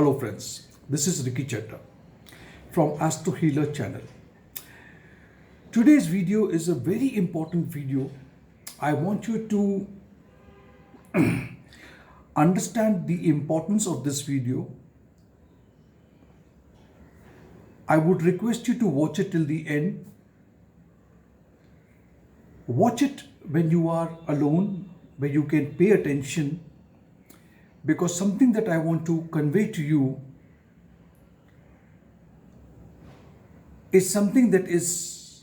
Hello friends, this is Ricky Chetta from Astro Healer channel. Today's video is a very important video. I want you to understand the importance of this video. I would request you to watch it till the end. Watch it when you are alone, where you can pay attention, because something that I want to convey to you is something that is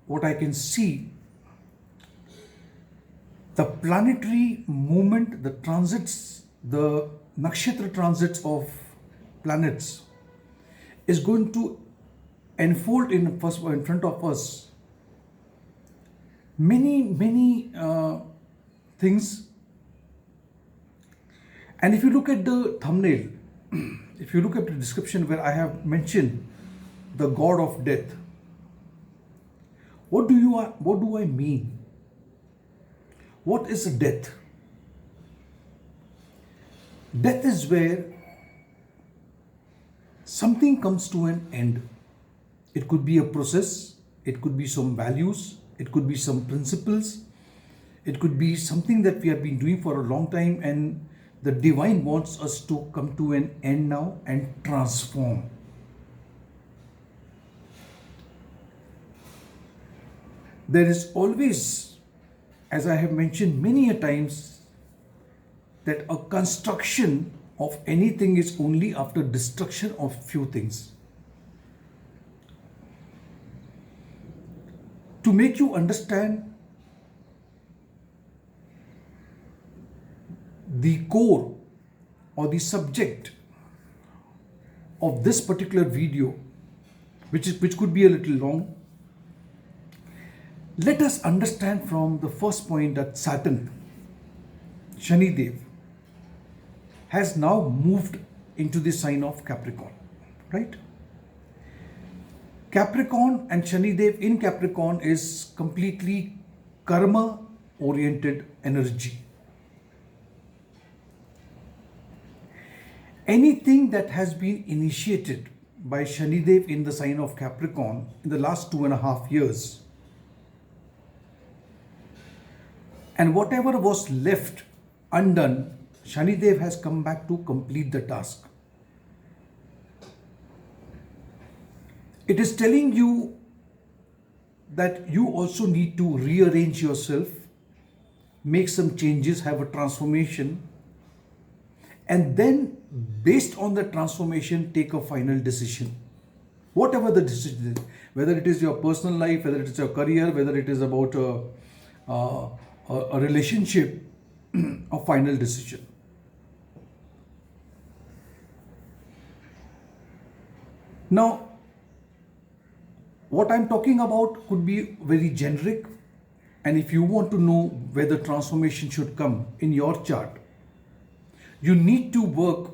what I can see. The planetary movement, the transits, the nakshatra transits of planets is going to unfold in front of us. Many things. And if you look at the thumbnail, if you look at the description where I have mentioned the god of death, what do I mean? What is death? Death is where something comes to an end. It could be a process, it could be some values, it could be some principles, it could be something that we have been doing for a long time, and the divine wants us to come to an end now and transform. There is always, as I have mentioned many a times, that a construction of anything is only after destruction of few things. To make you understand the core or the subject of this particular video, which could be a little long, let us understand from the first point that Saturn, Shani Dev, has now moved into the sign of Capricorn, right? Capricorn and Shani Dev in Capricorn is completely karma oriented energy. Anything that has been initiated by Shani Dev in the sign of Capricorn in the last 2.5 years, and whatever was left undone, Shani Dev has come back to complete the task. It is telling you that you also need to rearrange yourself, make some changes, have a transformation, and then based on the transformation, take a final decision. Whatever the decision is, whether it is your personal life, whether it is your career, whether it is about a relationship, a final decision. Now, what I'm talking about could be very generic, and if you want to know where the transformation should come in your chart, you need to work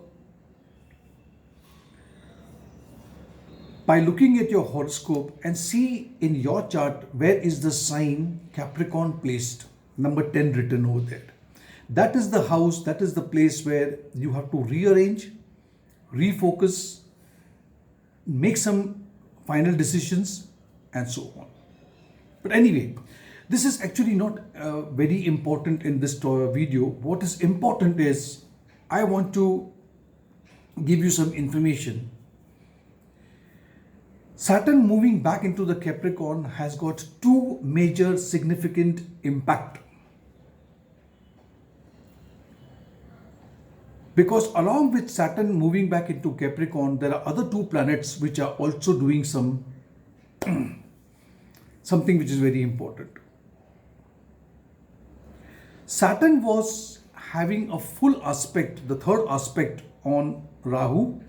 by looking at your horoscope and see in your chart where is the sign Capricorn placed, number 10 written over there. That is the house, that is the place where you have to rearrange, refocus, make some final decisions, and so on. But anyway, this is actually not very important in this video. What is important is I want to give you some information. Saturn moving back into the Capricorn has got two major significant impact. Because along with Saturn moving back into Capricorn, there are other two planets which are also doing something which is very important. Saturn was having a full aspect, the third aspect, on Rahu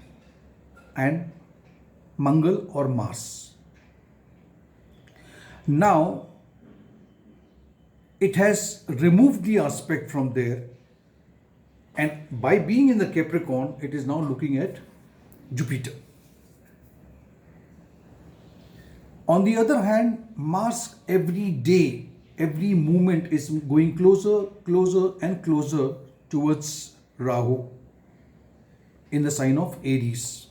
and Mangal or Mars. Now, it has removed the aspect from there, and by being in the Capricorn, it is now looking at Jupiter. On the other hand, Mars every day, every movement is going closer and closer towards Rahu. in the sign of Aries.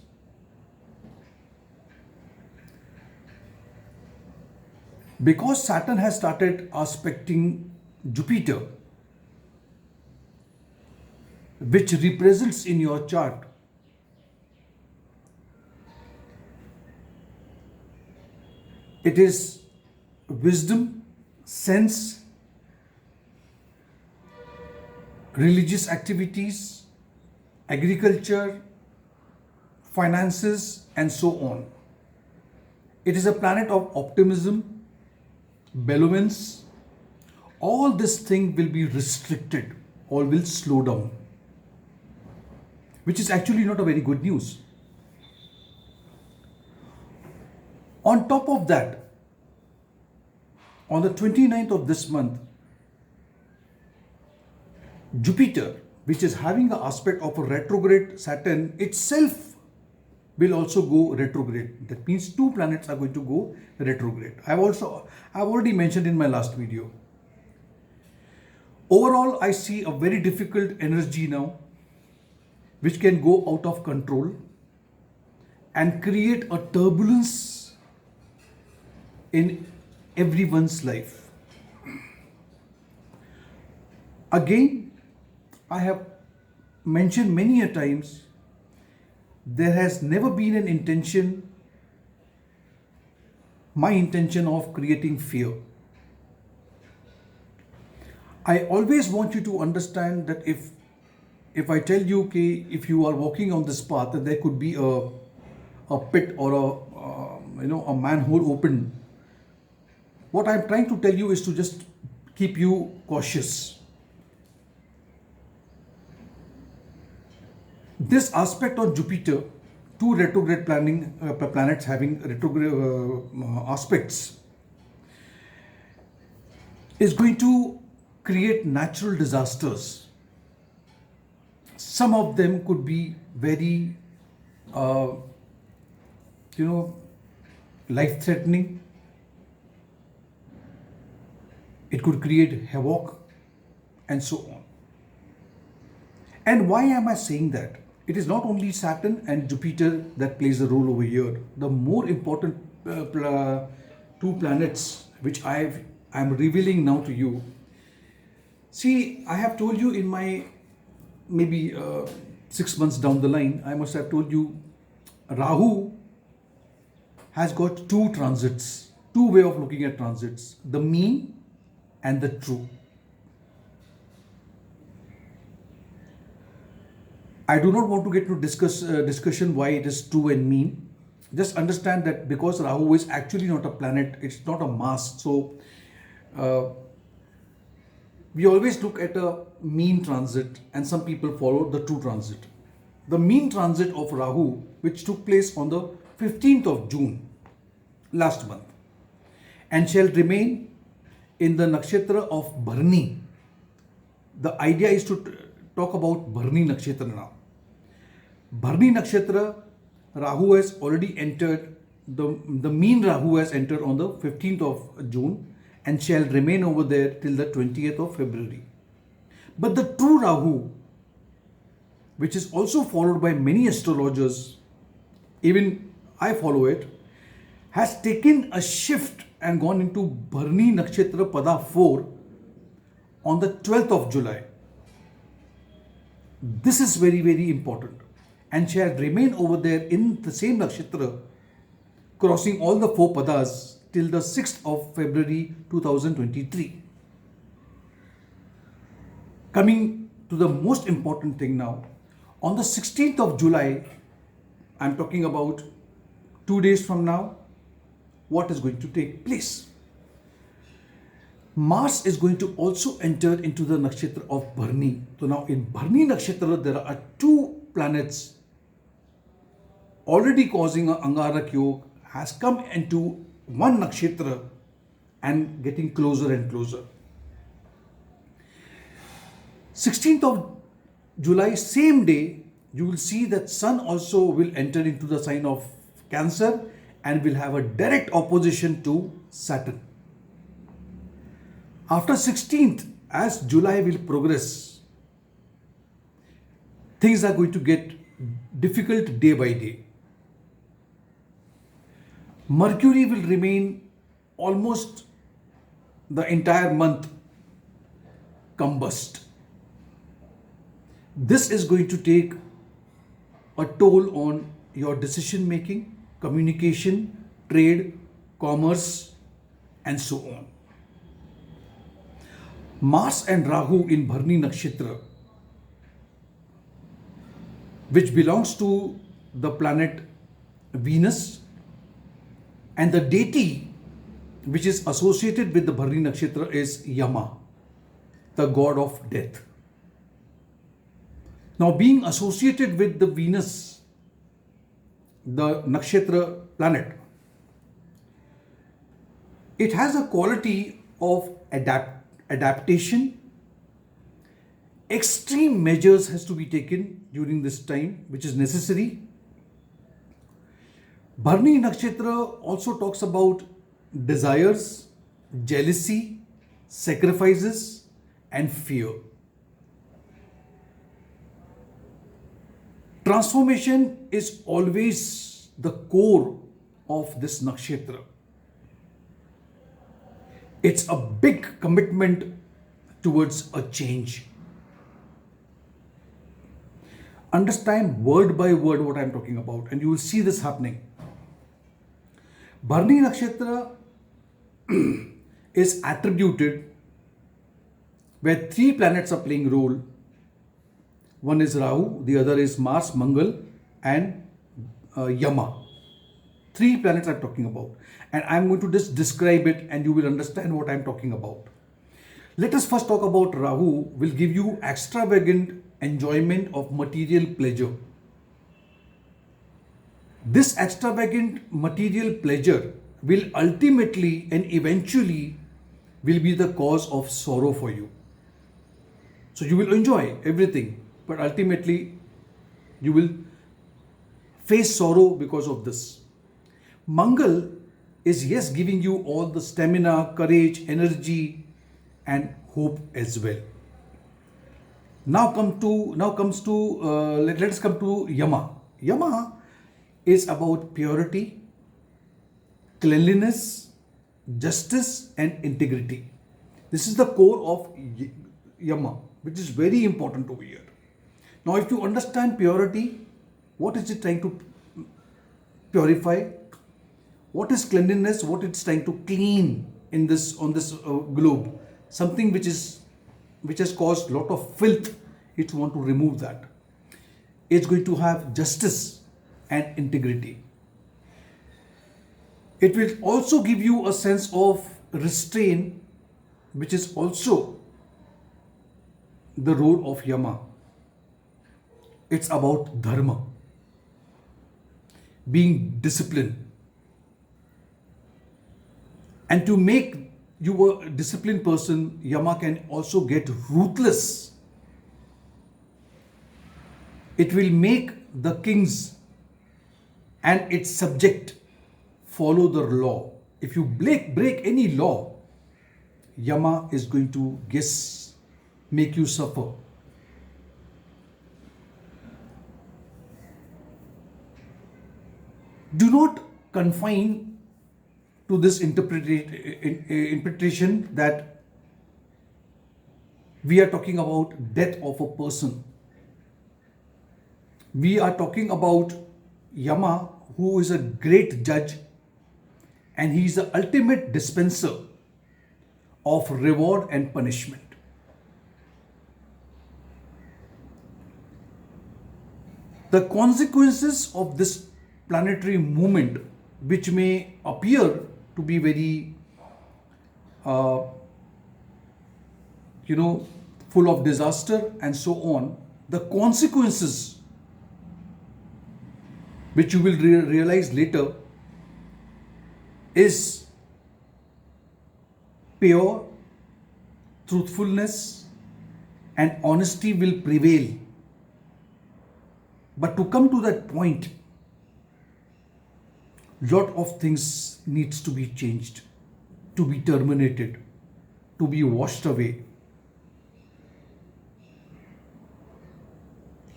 Because Saturn has started aspecting Jupiter, which represents in your chart it is wisdom, sense, religious activities, agriculture, finances, and so on. It is a planet of optimism, benevolence. All this thing will be restricted or will slow down, which is actually not a very good news. On top of that, on the 29th of this month, Jupiter, which is having an aspect of a retrograde Saturn, itself will also go retrograde. That means two planets are going to go retrograde. I've already mentioned in my last video. Overall, I see a very difficult energy now, which can go out of control and create a turbulence in everyone's life. Again, I have mentioned many a times, there has never been an intention, my intention of creating fear. I always want you to understand that if I tell you, okay, if you are walking on this path, that there could be a pit or a manhole open. What I'm trying to tell you is to just keep you cautious. This aspect on Jupiter, two retrograde planets having retrograde aspects, is going to create natural disasters. Some of them could be very, life-threatening. It could create havoc and so on. And why am I saying that? It is not only Saturn and Jupiter that plays a role over here. The more important two planets which I'm revealing now to you. See, I have told you in my maybe 6 months down the line, I must have told you Rahu has got two transits, two way of looking at transits, the mean and the true. I do not want to get to discussion why it is true and mean. Just understand that because Rahu is actually not a planet, it's not a mass. So we always look at a mean transit and some people follow the true transit. The mean transit of Rahu, which took place on the 15th of June last month and shall remain in the nakshatra of Bharani. The idea is to talk about Bharani Nakshatra now. Bharani Nakshatra, Rahu has already entered, the mean Rahu has entered on the 15th of June and shall remain over there till the 20th of February. But the true Rahu, which is also followed by many astrologers, even I follow it, has taken a shift and gone into Bharani Nakshatra Pada 4 on the 12th of July. This is very, very important and shall remain over there in the same nakshatra, crossing all the four padas till the 6th of February 2023. Coming to the most important thing now, on the 16th of July, I'm talking about 2 days from now, what is going to take place? Mars is going to also enter into the nakshatra of Bharani. So now in Bharani Nakshatra, there are two planets already causing an Angarak Yoga, has come into one nakshatra and getting closer and closer. 16th of July, same day, you will see that Sun also will enter into the sign of Cancer and will have a direct opposition to Saturn. After 16th, as July will progress, things are going to get difficult day by day. Mercury will remain almost the entire month combust. This is going to take a toll on your decision making, communication, trade, commerce, and so on. Mars and Rahu in Bharani Nakshatra, which belongs to the planet Venus, and the deity which is associated with the Bharani Nakshatra is Yama, the god of death. Now, being associated with the Venus, the nakshatra planet, it has a quality of adaptation. Extreme measures has to be taken during this time, which is necessary. Bharani Nakshatra also talks about desires, jealousy, sacrifices, and fear. Transformation is always the core of this nakshatra. It's a big commitment towards a change. Understand word by word what I'm talking about, and you will see this happening. Bharani Nakshatra is attributed where three planets are playing role. One is Rahu, the other is Mars, Mangal, and Yama. Three planets I'm talking about. And I'm going to just describe it and you will understand what I'm talking about. Let us first talk about Rahu. Will give you extravagant enjoyment of material pleasure. This extravagant material pleasure will ultimately and eventually will be the cause of sorrow for you. So you will enjoy everything, but ultimately you will face sorrow because of this. Mangal is, yes, giving you all the stamina, courage, energy, and hope as well. Let's come to Yama. Yama is about purity, cleanliness, justice, and integrity. This is the core of Yama, which is very important over here. Now, if you understand purity, what is it trying to purify? What is cleanliness? What it's trying to clean in this globe? Something which has caused a lot of filth. It want to remove that. It's going to have justice and integrity. It will also give you a sense of restraint, which is also the role of Yama. It's about dharma, being disciplined. And to make you a disciplined person, Yama can also get ruthless. It will make the kings and its subject follow the law. If you break any law, Yama is going to make you suffer. Do not confine to this interpretation that we are talking about death of a person. We are talking about Yama, who is a great judge, and he is the ultimate dispenser of reward and punishment. The consequences of this planetary movement, which may appear to be very full of disaster and so on, the consequences which you will realize later is pure truthfulness and honesty will prevail. But to come to that point, lot of things needs to be changed, to be terminated, to be washed away.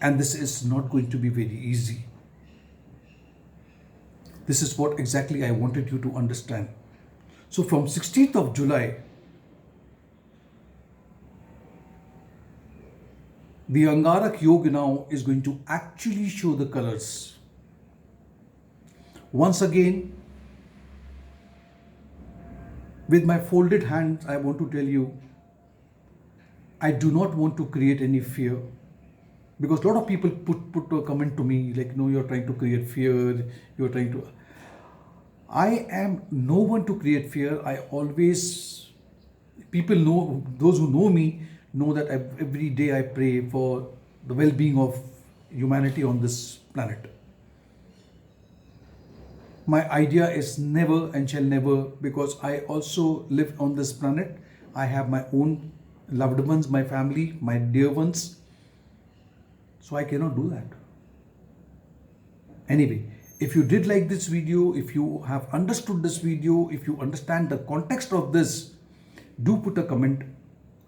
And this is not going to be very easy. This is what exactly I wanted you to understand. So from 16th of July, the Angarak Yoga now is going to actually show the colors. Once again, with my folded hands, I want to tell you, I do not want to create any fear, because a lot of people put a comment to me like, no, you're trying to create fear, you're trying to. I am no one to create fear. I always, people know, those who know me know that every day I pray for the well-being of humanity on this planet. My idea is never and shall never, because I also live on this planet. I have my own loved ones, my family, my dear ones. So I cannot do that. Anyway, if you did like this video, if you have understood this video, if you understand the context of this, do put a comment.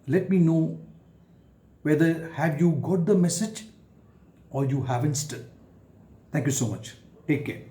Let me know whether have you got the message or you haven't still. Thank you so much. Take care.